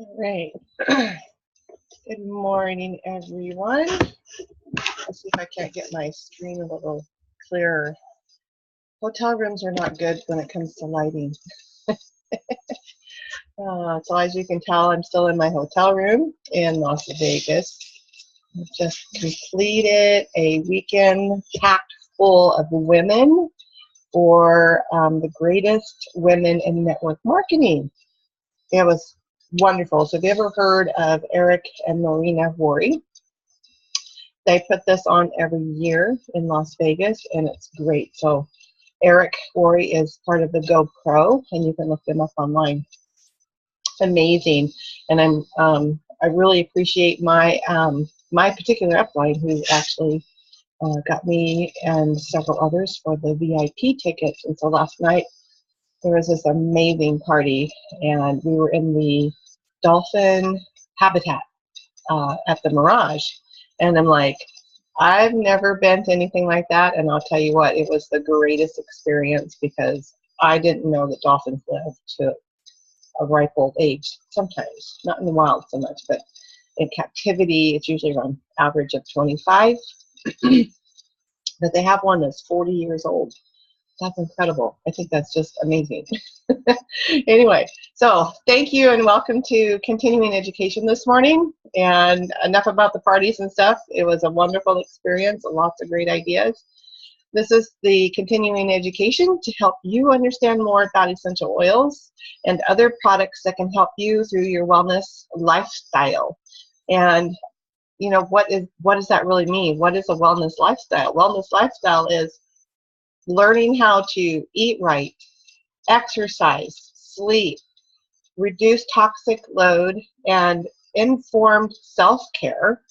All right. Good morning, everyone. Let's see if I can't get my screen a little clearer. Hotel rooms are not good when it comes to lighting. So as you can tell, I'm still in my hotel room in Las Vegas. I've just completed a weekend packed full of women for the greatest women in network marketing. It was wonderful. So have you ever heard of Eric and Marina Horry? They put this on every year in Las Vegas, and it's great. So Eric Horry is part of the GoPro, and you can look them up online. Amazing, and I really appreciate my my particular upline who actually got me and several others for the VIP tickets. And so last night there was this amazing party, and we were in the dolphin habitat at the Mirage, and I'm like, I've never been to anything like that, and I'll tell you what, it was the greatest experience because I didn't know that dolphins live to a ripe old age sometimes, not in the wild so much, but in captivity, it's usually around average of 25, but they have one that's 40 years old. That's incredible. I think that's just amazing. Anyway, so thank you and welcome to Continuing Education this morning. And enough about the parties and stuff. It was a wonderful experience, lots of great ideas. This is the Continuing Education to help you understand more about essential oils and other products that can help you through your wellness lifestyle. And you know, what does that really mean? What is a wellness lifestyle? Wellness lifestyle is learning how to eat right, exercise, sleep, reduce toxic load, and informed self-care,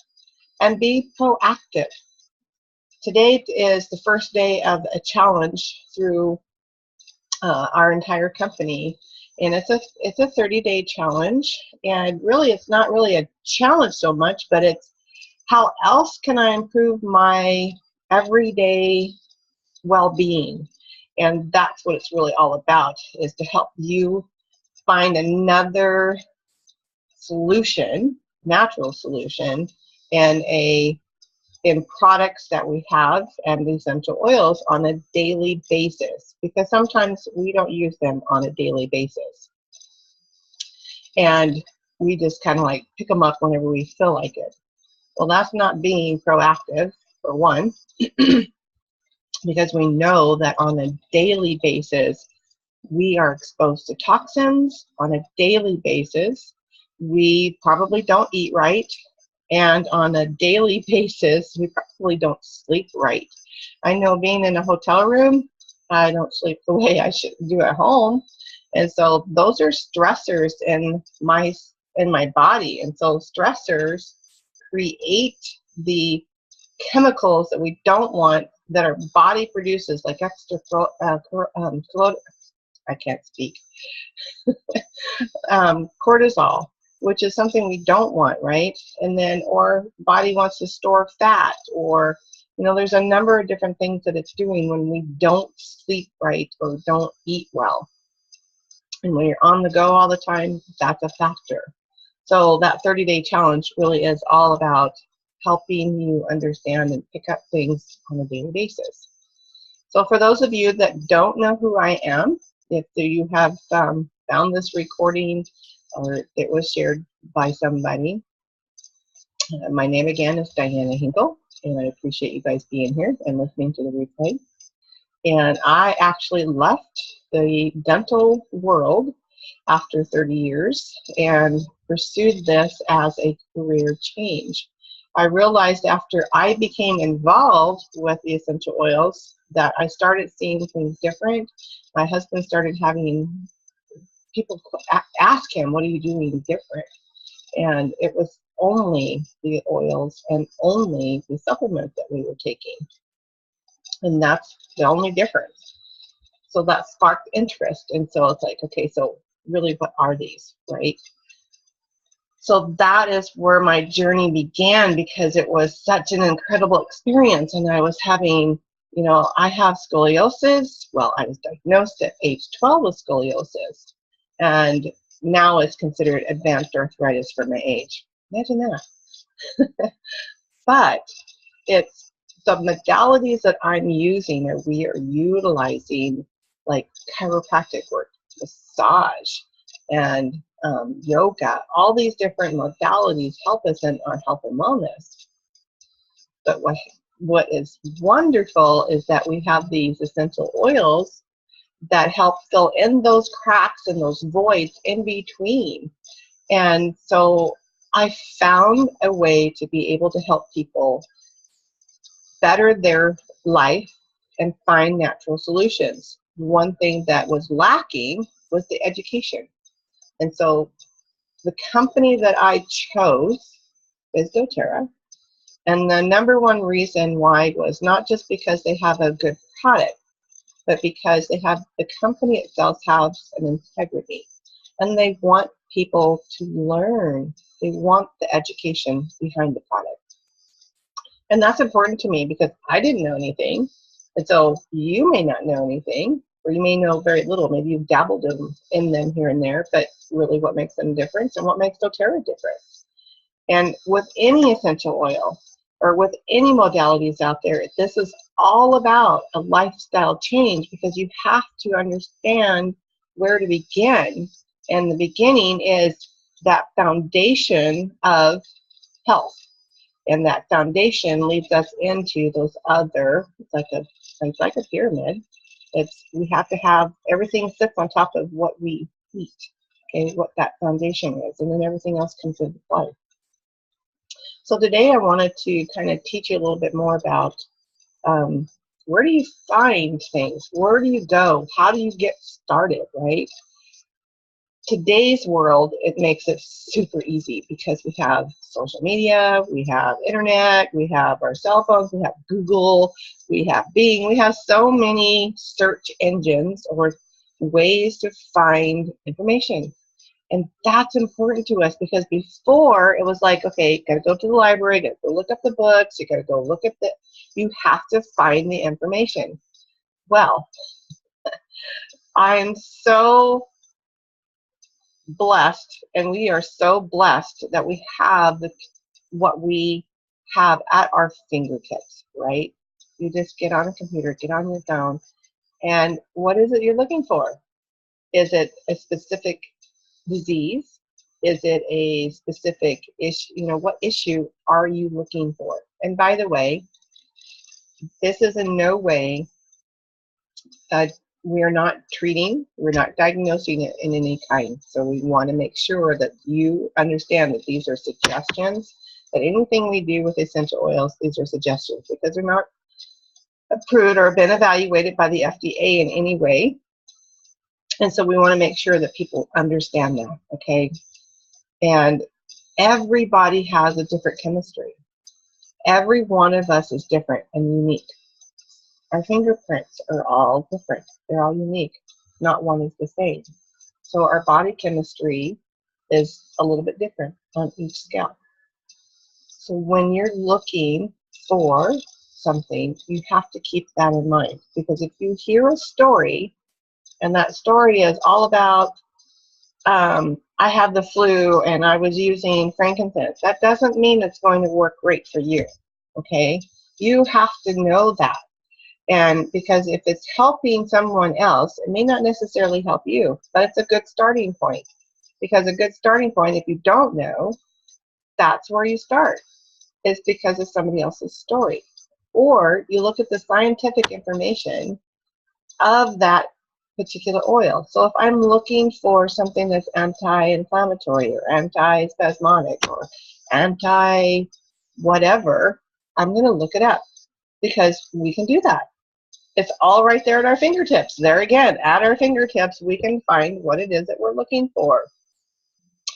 and be proactive. Today is the first day of a challenge through our entire company, and it's a 30-day challenge. And really, it's not really a challenge so much, but it's how else can I improve my everyday well-being. And that's what it's really all about, is to help you find another solution, natural solution, in products that we have and essential oils on a daily basis, because sometimes we don't use them on a daily basis. And we just kind of like pick them up whenever we feel like it. Well, that's not being proactive, for one. Because we know that on a daily basis, we are exposed to toxins on a daily basis. We probably don't eat right. And on a daily basis, we probably don't sleep right. I know being in a hotel room, I don't sleep the way I should do at home. And so those are stressors in my body. And so stressors create the chemicals that we don't want, that our body produces, like extra I can't speak cortisol, which is something we don't want, right? And then, or body wants to store fat, or you know, there's a number of different things that it's doing when we don't sleep right or don't eat well. And when you're on the go all the time, that's a factor. So that 30-day challenge really is all about helping you understand and pick up things on a daily basis. So for those of you that don't know who I am, if you have found this recording or it was shared by somebody, my name again is Diana Hinkle, and I appreciate you guys being here and listening to the replay. And I actually left the dental world after 30 years and pursued this as a career change. I realized after I became involved with the essential oils that I started seeing things different. My husband started having people ask him, what are you doing different? And it was only the oils and only the supplements that we were taking. And that's the only difference. So that sparked interest. And so it's like, okay, so really what are these, right? So that is where my journey began, because it was such an incredible experience. And I was having, you know, I have scoliosis. Well, I was diagnosed at age 12 with scoliosis. And now is considered advanced arthritis for my age. Imagine that. But it's the modalities that I'm using, or we are utilizing, like chiropractic work, massage, and yoga. All these different modalities help us in our health and wellness. But what is wonderful is that we have these essential oils that help fill in those cracks and those voids in between. And so I found a way to be able to help people better their life and find natural solutions. One thing that was lacking was the education. And so the company that I chose is doTERRA. And the number one reason why was not just because they have a good product, but because they have, the company itself has an integrity. And they want people to learn. They want the education behind the product. And that's important to me because I didn't know anything. And so you may not know anything, or you may know very little. Maybe you've dabbled in them here and there, but really what makes them different and what makes doTERRA different. And with any essential oil or with any modalities out there, this is all about a lifestyle change, because you have to understand where to begin. And the beginning is that foundation of health. And that foundation leads us into those other, it's like a pyramid. We have to have, everything sits on top of what we eat, okay, what that foundation is, and then everything else comes into play. So today I wanted to kind of teach you a little bit more about where do you find things? Where do you go? How do you get started, right? Today's world, it makes it super easy because we have social media, we have internet, we have our cell phones, we have Google, we have Bing, we have so many search engines or ways to find information. And that's important to us, because before it was like, okay, you gotta go to the library, you gotta go look up the books, you gotta go look at you have to find the information. Well, I'm so blessed, and we are so blessed that we have what we have at our fingertips, right? You just get on a computer, get on your phone, and what is it you're looking for? Is it a specific disease? Is it a specific issue? You know, what issue are you looking for? And by the way, this is in no way we are not treating, we're not diagnosing it in any kind. So we want to make sure that you understand that these are suggestions, that anything we do with essential oils, these are suggestions, because they're not approved or been evaluated by the FDA in any way. And so we want to make sure that people understand that, okay? And everybody has a different chemistry. Every one of us is different and unique. Our fingerprints are all different. They're all unique. Not one is the same. So our body chemistry is a little bit different on each scale. So when you're looking for something, you have to keep that in mind. Because if you hear a story, and that story is all about, I have the flu and I was using frankincense, that doesn't mean it's going to work great for you, okay? You have to know that. And because if it's helping someone else, it may not necessarily help you, but it's a good starting point. Because a good starting point, if you don't know, that's where you start. It's because of somebody else's story. Or you look at the scientific information of that particular oil. So if I'm looking for something that's anti-inflammatory or anti-spasmodic or anti-whatever, I'm going to look it up, because we can do that. It's all right there at our fingertips. There again, at our fingertips, we can find what it is that we're looking for.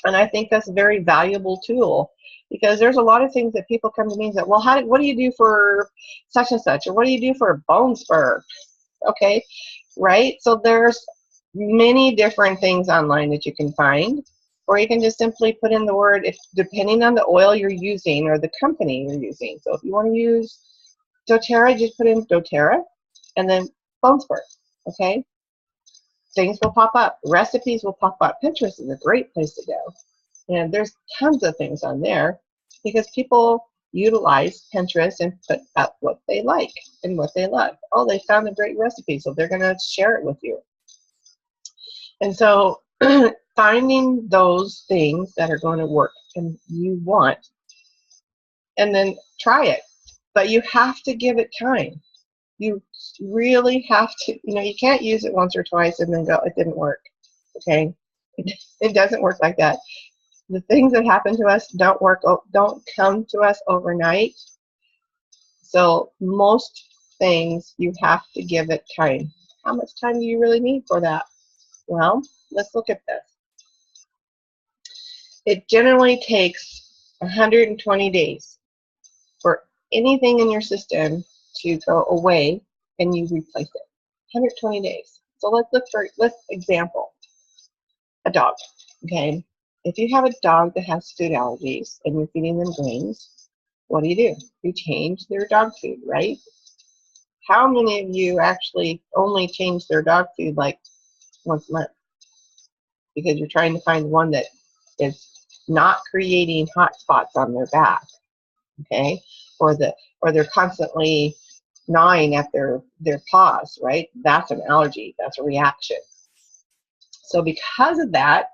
And I think that's a very valuable tool, because there's a lot of things that people come to me and say, well, what do you do for such and such? Or what do you do for a bone spur? Okay, right? So there's many different things online that you can find, or you can just simply put in the word, depending on the oil you're using or the company you're using. So if you want to use doTERRA, just put in doTERRA and then bone spur, okay? things will pop up. Recipes will pop up. Pinterest is a great place to go. And there's tons of things on there because people utilize Pinterest and put up what they like and what they love. Oh, they found a great recipe, so they're going to share it with you. And so finding those things that are going to work and you want, and then try it. But you have to give it time. You really have to, you can't use it once or twice and then go, it didn't work. Okay? It doesn't work like that. The things that happen to us don't come to us overnight. So most things you have to give it time. How much time do you really need for that? Well, let's look at this. It generally takes 120 days for anything in your system to go away and you replace it. 120 days. So let's example a dog. Okay, if you have a dog that has food allergies and you're feeding them grains, what do? You change their dog food, right? How many of you actually only change their dog food like once a month? Because you're trying to find one that is not creating hot spots on their back, okay? Or they're constantly gnawing at their paws, right? That's an allergy. That's a reaction. So because of that,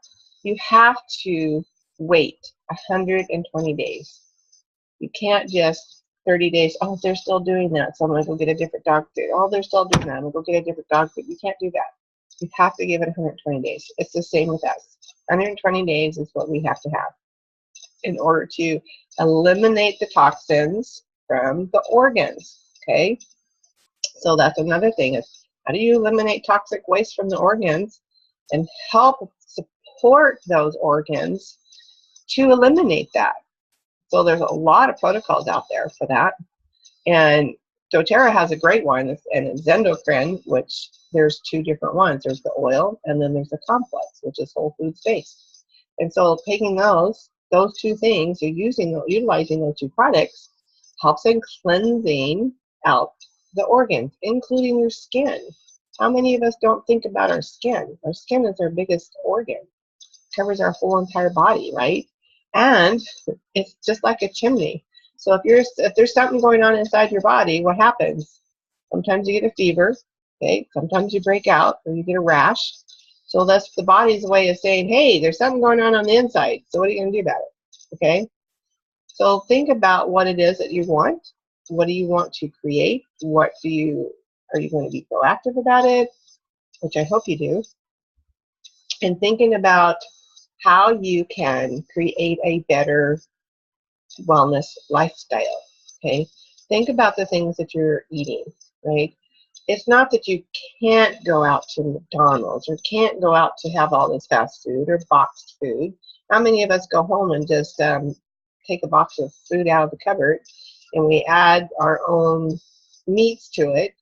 you have to wait 120 days. You can't just 30 days, oh, they're still doing that, so I'm going to go get a different dog food. Oh, they're still doing that, I'm going to go get a different dog food. You can't do that. You have to give it 120 days. It's the same with us. 120 days is what we have to have in order to eliminate the toxins from the organs, okay? So that's another thing is, how do you eliminate toxic waste from the organs and help support those organs to eliminate that? So there's a lot of protocols out there for that. And doTERRA has a great one, and it's endocrine, which there's two different ones. There's the oil, and then there's the complex, which is whole foods based. And so taking those two things, utilizing those two products, helps in cleansing out the organs, including your skin. How many of us don't think about our skin? Our skin is our biggest organ. It covers our whole entire body, right? And it's just like a chimney. So if there's something going on inside your body, what happens? Sometimes you get a fever, okay? Sometimes you break out or you get a rash. So that's the body's way of saying, hey, there's something going on the inside. So what are you going to do about it? Okay? So think about what it is that you want. What do you want to create? Are you going to be proactive about it? Which I hope you do. And thinking about how you can create a better wellness lifestyle, okay? Think about the things that you're eating, right? It's not that you can't go out to McDonald's or can't go out to have all this fast food or boxed food. How many of us go home and just take a box of food out of the cupboard and we add our own meats to it,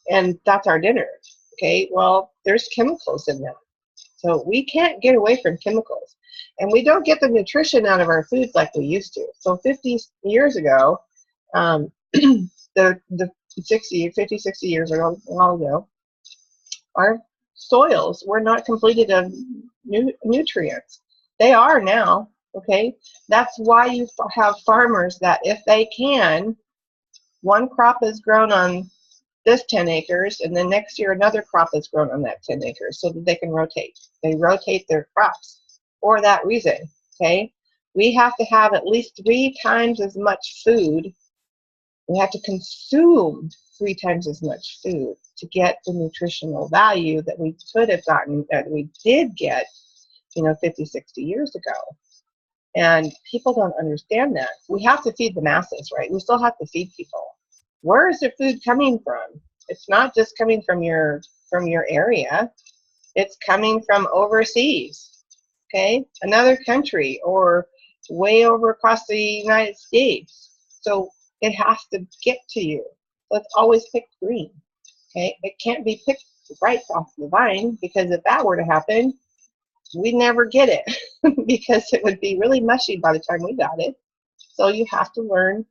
and that's our dinner, okay? Well, there's chemicals in that. So we can't get away from chemicals. And we don't get the nutrition out of our foods like we used to. So 50 years ago, the 50, 60 years ago, a while ago, our soils were not completed of nutrients. They are now, okay? That's why you have farmers that if they can, one crop is grown on this 10 acres, and then next year another crop is grown on that 10 acres so that they can rotate. They rotate their crops for that reason, okay? We have to have at least 3 times as much food. We have to consume 3 times as much food to get the nutritional value that we could have gotten, that we did get, 50, 60 years ago. And people don't understand that. We have to feed the masses, right? We still have to feed people. Where is the food coming from? It's not just coming from your area. It's coming from overseas, okay? Another country or way over across the United States. So it has to get to you. So it's always picked green, okay? It can't be picked right off the vine, because if that were to happen, we'd never get it because it would be really mushy by the time we got it. So you have to learn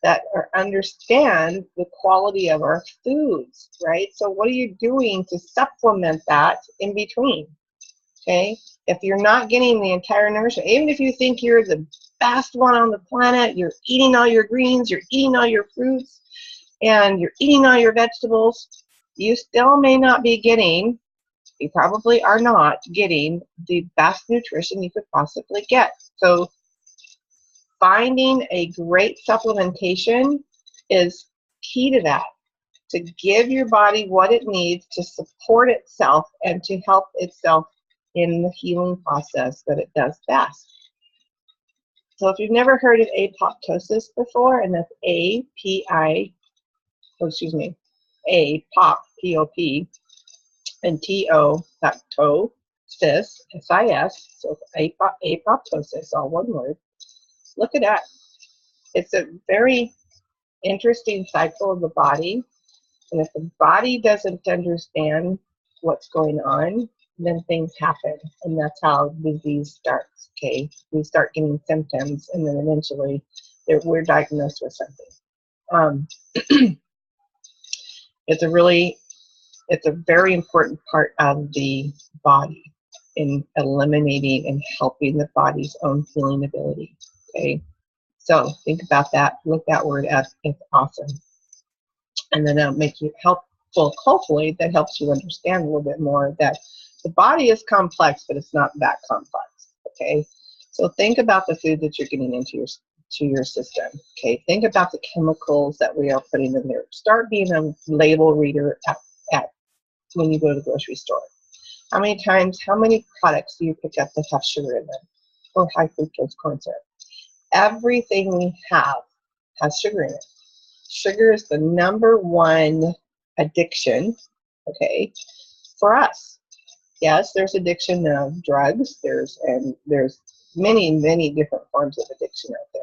that understand the quality of our foods, right? So what are you doing to supplement that in between? Okay, if you're not getting the entire nourishment, even if you think you're the best one on the planet, you're eating all your greens, you're eating all your fruits, and you're eating all your vegetables, you still may not be getting, you probably are not getting the best nutrition you could possibly get. So finding a great supplementation is key to that, to give your body what it needs to support itself and to help itself in the healing process that it does best. So if you've never heard of apoptosis before, and that's A-P-I, oh, excuse me, A-POP, P-O-P, and T-O, to, cis, S-I-S, so apoptosis, all one word. Look at that. It's a very interesting cycle of the body, and if the body doesn't understand what's going on, then things happen, and that's how disease starts. Okay, we start getting symptoms, and then eventually we're diagnosed with something. It's a very important part of the body in eliminating and helping the body's own healing ability. Okay, so think about that. Look that word up. It's awesome, and then that'll make you helpful. Hopefully, that helps you understand a little bit more that the body is complex, but it's not that complex. Okay, so think about the food that you're getting into your system. Okay, think about the chemicals that we are putting in there. Start being a label reader at when you go to the grocery store. How many products do you pick up that have sugar in them or high fructose corn syrup? Everything we have has sugar in it. Sugar is the #1 addiction, okay, for us. Yes, there's addiction of drugs. There's many, many different forms of addiction out there.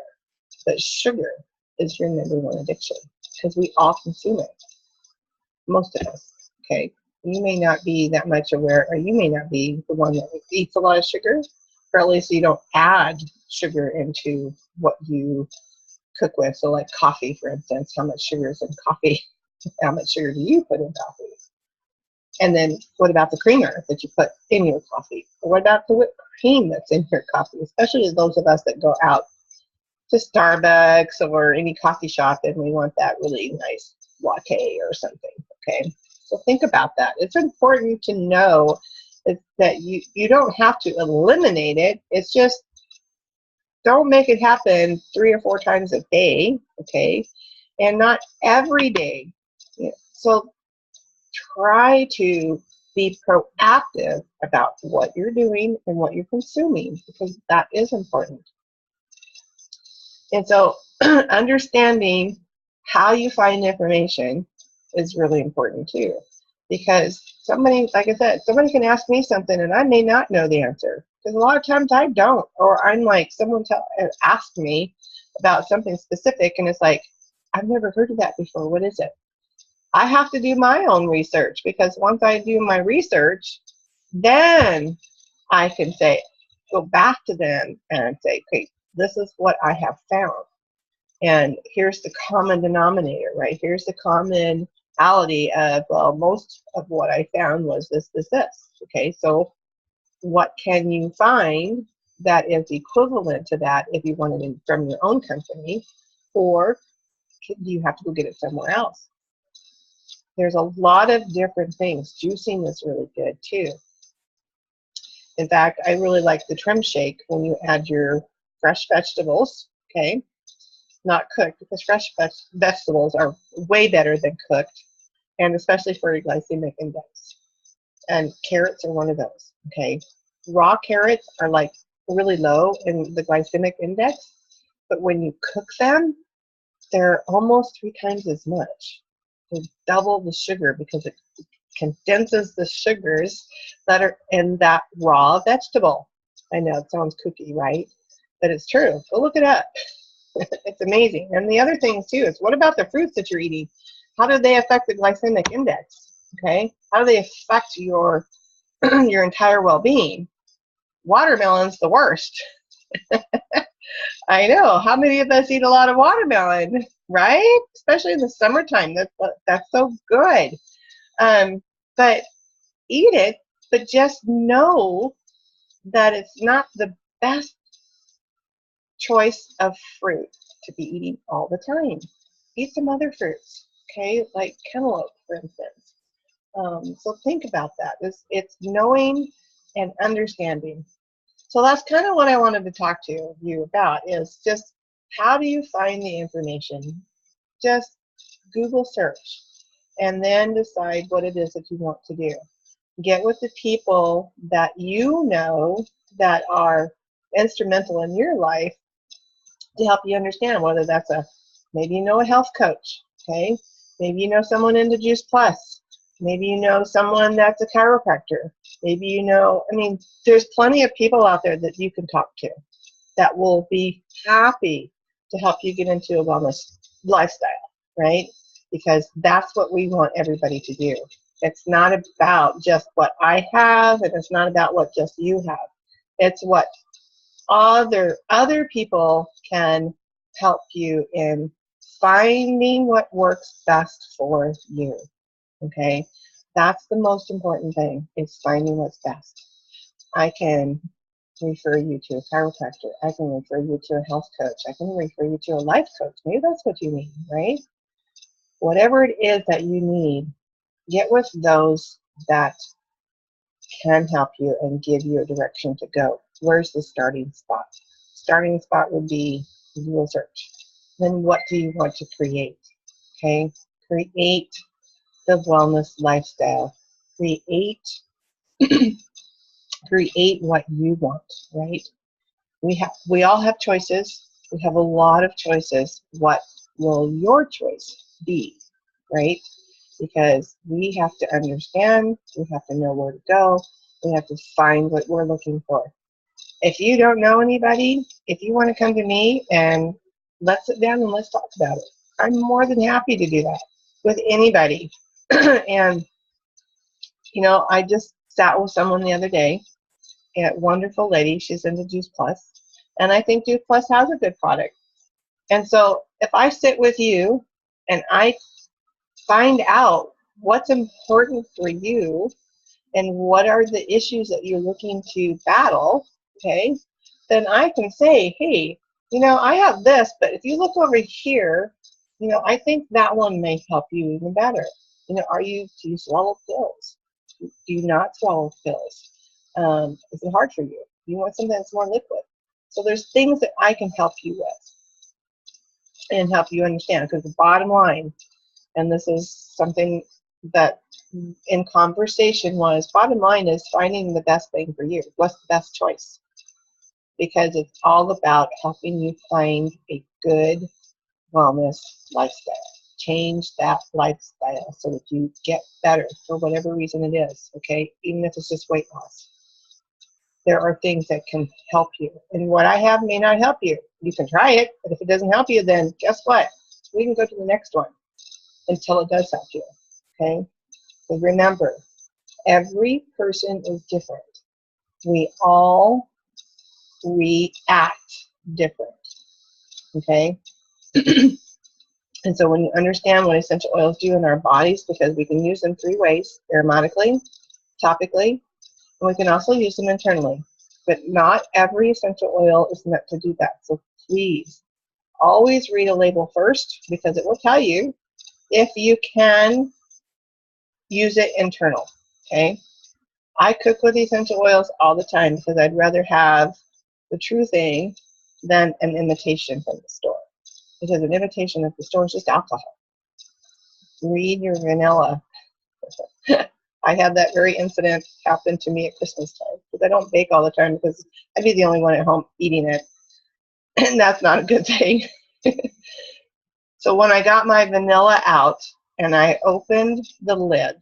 But sugar is your #1 addiction because we all consume it. Most of us, okay? You may not be that much aware, or you may not be the one that eats a lot of sugar, or at least you don't add sugar into what you cook with. So like coffee, for instance, how much sugar is in coffee? How much sugar do you put in coffee? And then what about the creamer that you put in your coffee? Or what about the whipped cream that's in your coffee? Especially those of us that go out to Starbucks or any coffee shop and we want that really nice latte or something, okay? So think about that. It's important to know that you don't have to eliminate it. It's just don't make it happen 3 or 4 times a day, okay? And not every day. So try to be proactive about what you're doing and what you're consuming, because that is important. And so understanding how you find information is really important too, because somebody, like I said, somebody can ask me something and I may not know the answer, because a lot of times I don't, or I'm like, someone asked me about something specific and it's like, I've never heard of that before. What is it? I have to do my own research, because once I do my research, then I can go back to them and say, okay, this is what I have found. And here's the common denominator, right? Here's the commonality of, well, most of what I found was this. Okay, so what can you find that is equivalent to that if you want it from your own company, or do you have to go get it somewhere else? There's a lot of different things. Juicing is really good too. In fact, I really like the trim shake when you add your fresh vegetables, okay? Not cooked, because fresh vegetables are way better than cooked, and especially for your glycemic index. And carrots are one of those, okay? Raw carrots are like really low in the glycemic index, but when you cook them, they're almost 3 times as much. They double the sugar because it condenses the sugars that are in that raw vegetable. I know it sounds kooky, right? But it's true. Go look it up. It's amazing. And the other thing too is, what about the fruits that you're eating? How do they affect the glycemic index? Okay, how do they affect your your entire well-being? Watermelon's the worst. I know. How many of us eat a lot of watermelon, right? Especially in the summertime. That's so good. But eat it, but just know that it's not the best choice of fruit to be eating all the time. Eat some other fruits, okay? Like cantaloupe, for instance. So think about that. It's knowing and understanding. So that's kind of what I wanted to talk to you about, is just how do you find the information? Just Google search and then decide what it is that you want to do. Get with the people that you know that are instrumental in your life to help you understand, whether that's maybe you know a health coach, okay? Maybe you know someone into Juice Plus. Maybe you know someone that's a chiropractor. Maybe you know, I mean, there's plenty of people out there that you can talk to that will be happy to help you get into a wellness lifestyle, right? Because that's what we want everybody to do. It's not about just what I have, and it's not about what just you have. It's what other people can help you in finding what works best for you. Okay, that's the most important thing, is finding what's best. I can refer you to a chiropractor. I can refer you to a health coach. I can refer you to a life coach. Maybe that's what you need, right? Whatever it is that you need, get with those that can help you and give you a direction to go. Where's the starting spot? Starting spot would be Google search. Then what do you want to create? Okay, create the wellness lifestyle. Create create what you want, right? We all have choices. We have a lot of choices. What will your choice be, right? Because we have to understand, we have to know where to go, we have to find what we're looking for. If you don't know anybody, if you want to come to me and let's sit down and let's talk about it, I'm more than happy to do that with anybody. And, you know, I just sat with someone the other day, a wonderful lady, she's into Juice Plus, and I think Juice Plus has a good product. And so if I sit with you and I find out what's important for you and what are the issues that you're looking to battle, okay, then I can say, hey, you know, I have this, but if you look over here, you know, I think that one may help you even better. You know, do you swallow pills? Do you not swallow pills? Is it hard for you? You want something that's more liquid? So there's things that I can help you with and help you understand, because the bottom line, and this is something that in conversation was, bottom line is finding the best thing for you. What's the best choice? Because it's all about helping you find a good wellness lifestyle. Change that lifestyle so that you get better for whatever reason it is, okay? Even if it's just weight loss. There are things that can help you. And what I have may not help you. You can try it, but if it doesn't help you, then guess what? We can go to the next one until it does help you, okay? So remember, every person is different. We all react different, okay? And so when you understand what essential oils do in our bodies, because we can use them three ways: aromatically, topically, and we can also use them internally. But not every essential oil is meant to do that. So please, always read a label first, because it will tell you if you can use it internal, okay? I cook with essential oils all the time because I'd rather have the true thing than an imitation from the store. Because an imitation at the store is just alcohol. Read your vanilla. I had that very incident happen to me at Christmas time, because I don't bake all the time because I'd be the only one at home eating it. And that's not a good thing. So when I got my vanilla out and I opened the lid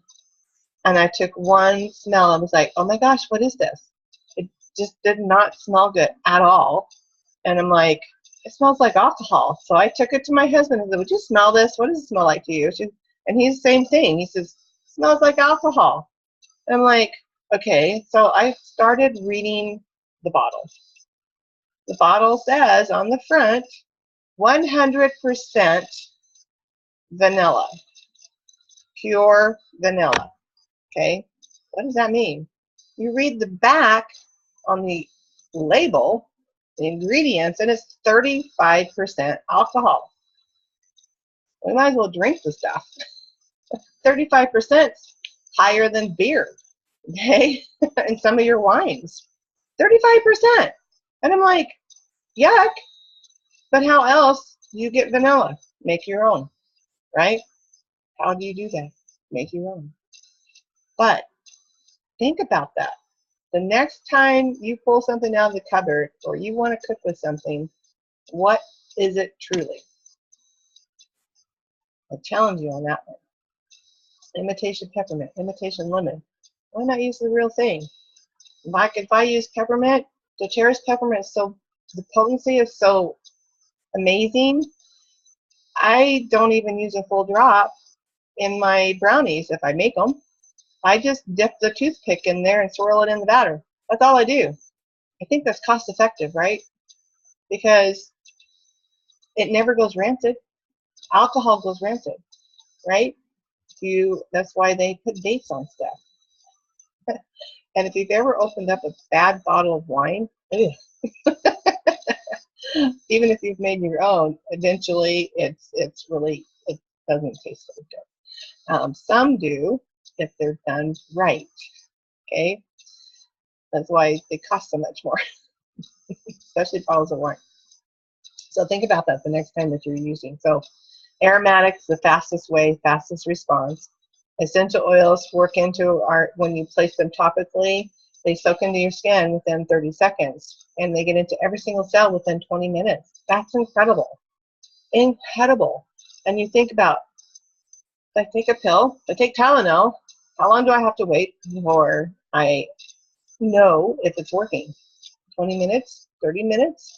and I took one smell, I was like, oh my gosh, what is this? It just did not smell good at all. And I'm like, it smells like alcohol. So I took it to my husband and said, would you smell this? What does it smell like to you? And he's the same thing. He says, it smells like alcohol. And I'm like, okay. So I started reading the bottle. The bottle says on the front, 100% vanilla, pure vanilla. Okay, what does that mean? You read the back on the label, the ingredients, and it's 35% alcohol. We might as well drink the stuff. 35% higher than beer, okay, and some of your wines. 35%. And I'm like, yuck. But how else do you get vanilla? Make your own, right? How do you do that? Make your own. But think about that. The next time you pull something out of the cupboard or you want to cook with something, what is it truly? I challenge you on that one. Imitation peppermint, imitation lemon. Why not use the real thing? Like if I use peppermint, doTERRA's peppermint is so, the potency is so amazing. I don't even use a full drop in my brownies if I make them. I just dip the toothpick in there and swirl it in the batter. That's all I do. I think that's cost effective, right? Because it never goes rancid. Alcohol goes rancid, right? That's why they put dates on stuff. And if you've ever opened up a bad bottle of wine, even if you've made your own, eventually it doesn't taste so good. Some do if they're done right. Okay, that's why they cost so much more, especially bottles of wine. So think about that the next time that you're using. So aromatics, the fastest way, fastest response. Essential oils work into when you place them topically, they soak into your skin within 30 seconds, and they get into every single cell within 20 minutes. That's incredible. Incredible. And you think about, if I take a pill, if I take Tylenol, how long do I have to wait before I know if it's working? 20 minutes? 30 minutes?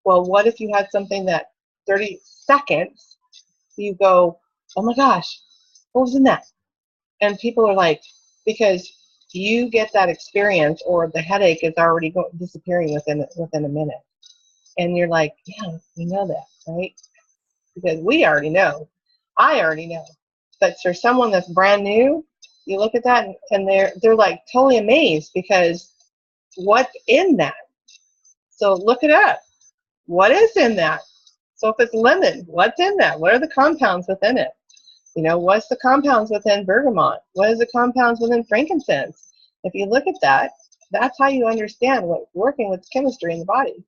Well, what if you had something that 30 seconds, you go, oh my gosh, what was in that? And people are like, because you get that experience, or the headache is already disappearing within a minute. And you're like, yeah, we know that, right? Because we already know. I already know. But for someone that's brand new, you look at that and they're like totally amazed, because what's in that? So look it up. What is in that? So if it's lemon, what's in that? What are the compounds within it? You know, what's the compounds within bergamot? What is the compounds within frankincense? If you look at that, that's how you understand what's working with chemistry in the body.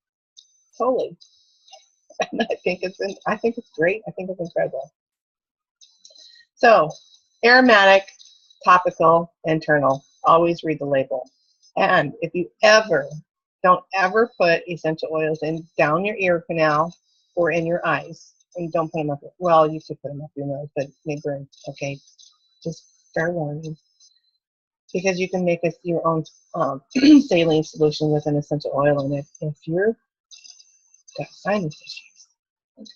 Totally. And I think it's great. I think it's incredible. So, aromatic, topical, internal. Always read the label. And if you don't ever put essential oils down your ear canal or in your eyes. And don't put them up. Well, you could put them up your nose, but they burn. Okay, just fair warning. Because you can make your own saline solution with an essential oil in it if you've got sinus issues.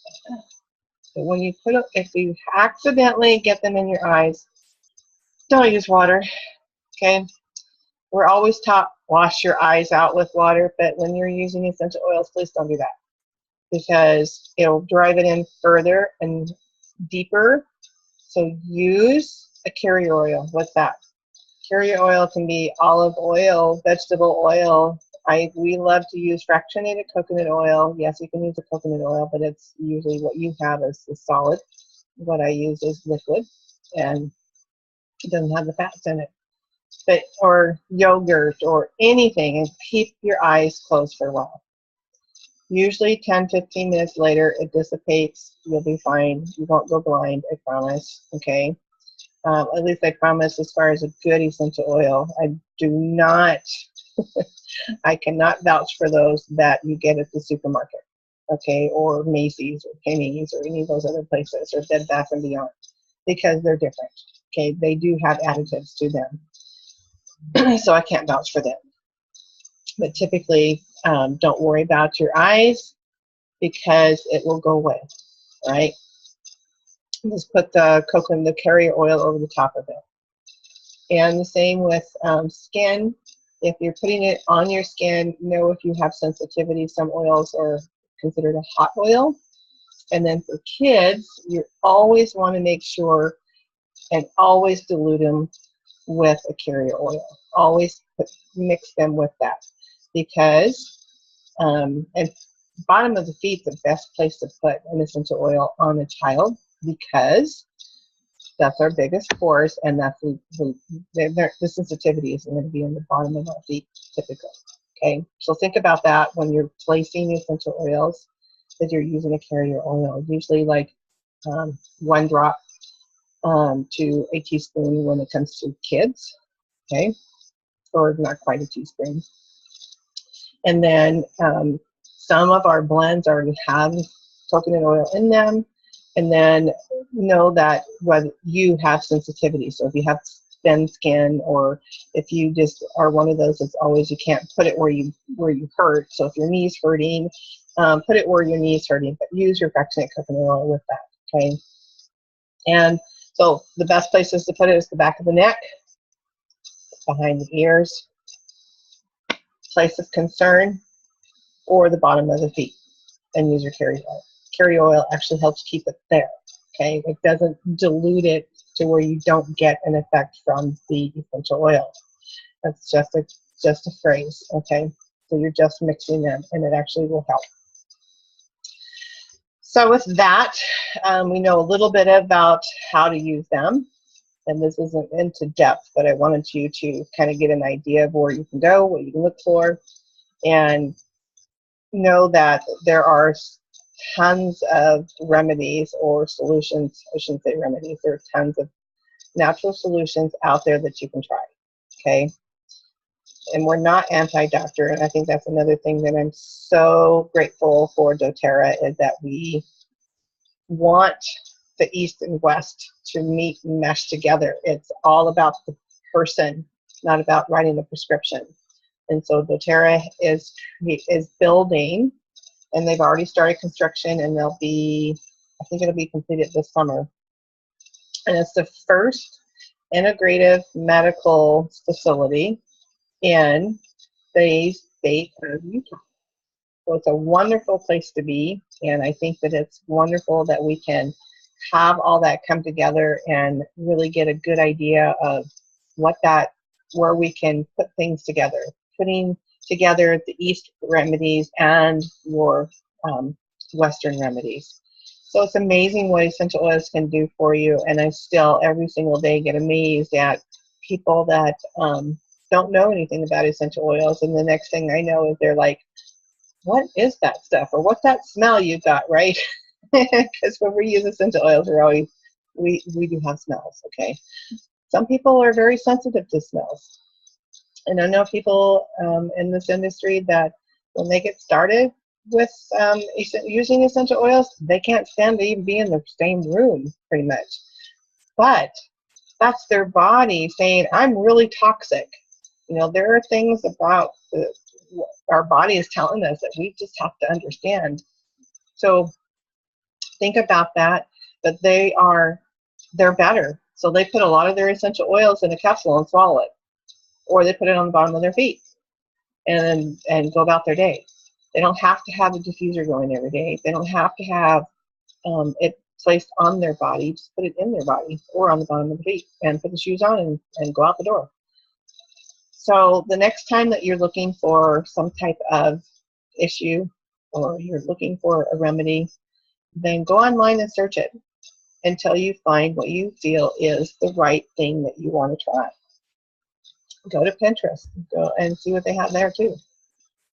But when you if you accidentally get them in your eyes, don't use water. Okay, we're always taught wash your eyes out with water, but when you're using essential oils, please don't do that, because it'll drive it in further and deeper. So use a carrier oil. What's that? Carrier oil can be olive oil, vegetable oil. We love to use fractionated coconut oil. Yes, you can use a coconut oil, but it's usually what you have is solid. What I use is liquid, and it doesn't have the fats in it. Or yogurt or anything, and keep your eyes closed for a while. Usually 10-15 minutes later, it dissipates. You'll be fine. You won't go blind, I promise. Okay? At least I promise, as far as a good essential oil. I do not, I cannot vouch for those that you get at the supermarket, okay, or Macy's or Penny's or any of those other places, or Bed Bath & Beyond, because they're different, okay? They do have additives to them, so I can't vouch for them. But typically, don't worry about your eyes, because it will go away, right? Just put the carrier oil over the top of it. And the same with skin. If you're putting it on your skin, know if you have sensitivity. Some oils are considered a hot oil. And then for kids, you always want to make sure and always dilute them with a carrier oil. Always mix them with that, because and bottom of the feet is the best place to put an essential oil on a child, because that's our biggest pores, and that's the sensitivity is going to be in the bottom of our feet typically. Okay, so think about that when you're placing essential oils, that you're using a carrier oil, usually like 1 drop to a teaspoon when it comes to kids, okay, or not quite a teaspoon. And then some of our blends already have coconut oil in them. And then know that whether you have sensitivity. So if you have thin skin, or if you just are one of those that's always, you can't put it where you hurt. So if your knee's hurting, put it where your knee's hurting, but use your fractionated coconut oil with that, okay? And so the best places to put it is the back of the neck, behind the ears, place of concern, or the bottom of the feet, and use your carrier oil. Carrier oil actually helps keep it there, okay? It doesn't dilute it to where you don't get an effect from the essential oil. That's just a phrase, okay? So you're just mixing them, and it actually will help. So with that, we know a little bit about how to use them. And this isn't into depth, but I wanted you to kind of get an idea of where you can go, what you can look for, and know that there are tons of remedies or solutions. I shouldn't say remedies. There are tons of natural solutions out there that you can try, okay? And we're not anti-doctor, and I think that's another thing that I'm so grateful for doTERRA, is that we want the East and West to meet and mesh together. It's all about the person, not about writing the prescription. And so doTERRA is building, and they've already started construction, and they'll be, I think it'll be completed this summer. And it's the first integrative medical facility in the state of Utah. So it's a wonderful place to be, and I think that it's wonderful that we can have all that come together and really get a good idea of where we can put things together, putting together the East remedies and your Western remedies. So it's amazing what essential oils can do for you, and I still every single day get amazed at people that don't know anything about essential oils, and the next thing I know is they're like, what is that stuff, or what's that smell you got, right? Because when we use essential oils, we do have smells, okay? Some people are very sensitive to smells. And I know people in this industry that when they get started with using essential oils, they can't stand to even be in the same room, pretty much. But that's their body saying, I'm really toxic. You know, there are things about our body is telling us that we just have to understand. So think about that, they're better. So they put a lot of their essential oils in a capsule and swallow it, or they put it on the bottom of their feet and go about their day. They don't have to have a diffuser going every day. They don't have to have it placed on their body. Just put it in their body or on the bottom of the feet, and put the shoes on and go out the door. So the next time that you're looking for some type of issue, or you're looking for a remedy, then go online and search it until you find what you feel is the right thing that you want to try. Go to Pinterest, go and see what they have there too.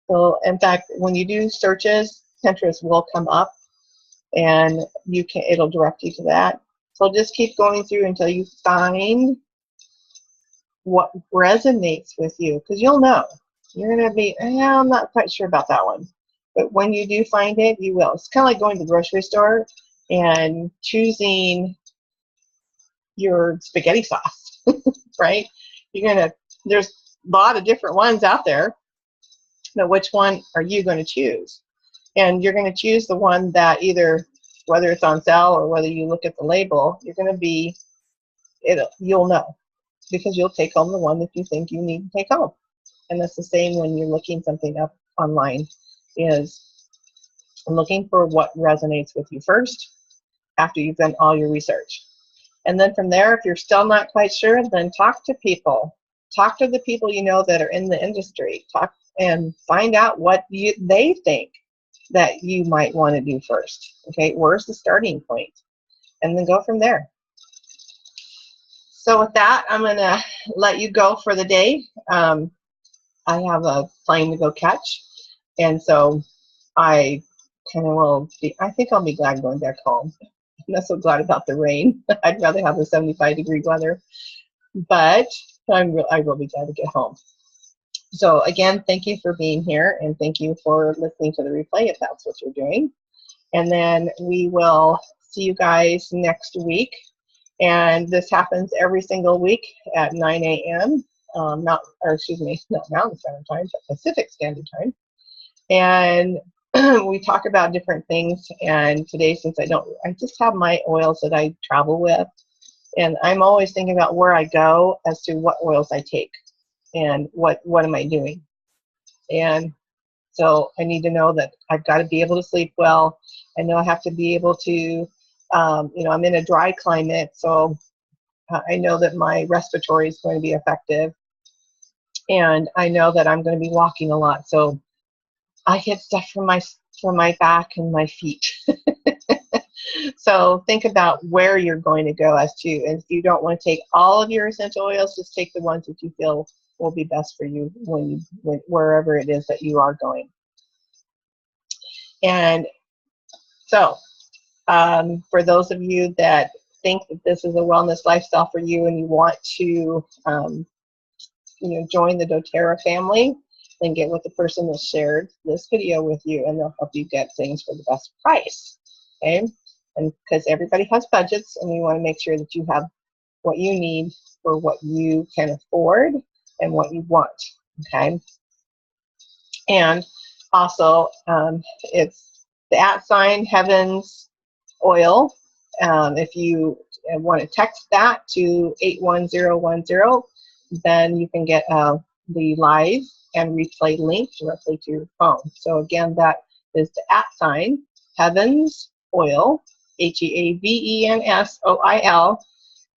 So in fact, when you do searches, Pinterest will come up, and it'll direct you to that. So just keep going through until you find what resonates with you, because you'll know. You're going to be, I'm not quite sure about that one. But when you do find it, you will. It's kind of like going to the grocery store and choosing your spaghetti sauce, right? There's a lot of different ones out there, but which one are you going to choose? And you're going to choose the one that either, whether it's on sale or whether you look at the label, you'll know, because you'll take home the one that you think you need to take home. And that's the same when you're looking something up online, is looking for what resonates with you first after you've done all your research. And then from there, if you're still not quite sure, then talk to people. Talk to the people you know that are in the industry. Talk and find out what they think that you might want to do first. Okay, where's the starting point? And then go from there. So with that, I'm going to let you go for the day. I have a plane to go catch. And so I kind of will be, I think I'll be glad going back home. I'm not so glad about the rain. I'd rather have the 75-degree weather, but I will be glad to get home. So again, thank you for being here, and thank you for listening to the replay if that's what you're doing. And then we will see you guys next week. And this happens every single week at 9 a.m. Not Mountain Standard Time, but Pacific Standard Time. And we talk about different things. And today, since I just have my oils that I travel with, and I'm always thinking about where I go as to what oils I take and what am I doing. And so I need to know that I've got to be able to sleep well. I know I have to be able to, I'm in a dry climate, so I know that my respiratory is going to be effective. And I know that I'm going to be walking a lot. So I get stuff from my back and my feet. So think about where you're going to go as to, and if you don't want to take all of your essential oils, just take the ones that you feel will be best for you wherever it is that you are going. And so for those of you that think that this is a wellness lifestyle for you and you want to join the doTERRA family, then get with the person that shared this video with you, and they'll help you get things for the best price. Okay? And because everybody has budgets, and we want to make sure that you have what you need for what you can afford and what you want. Okay? And also, it's the @ Heavens Oil. If you want to text that to 81010, then you can get the live and replay link directly to your phone. So again, that is the @ Heavens Oil, HEAVENSOIL,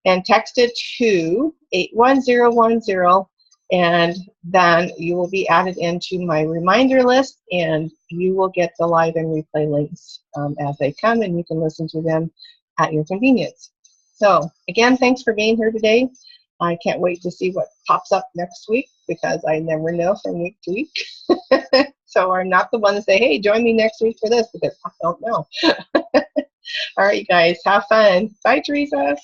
and text it to 81010, and then you will be added into my reminder list, and you will get the live and replay links as they come, and you can listen to them at your convenience. So again, thanks for being here today. I can't wait to see what pops up next week, because I never know from week to week. So I'm not the one to say, hey, join me next week for this, because I don't know. All right, you guys, have fun. Bye, Teresa.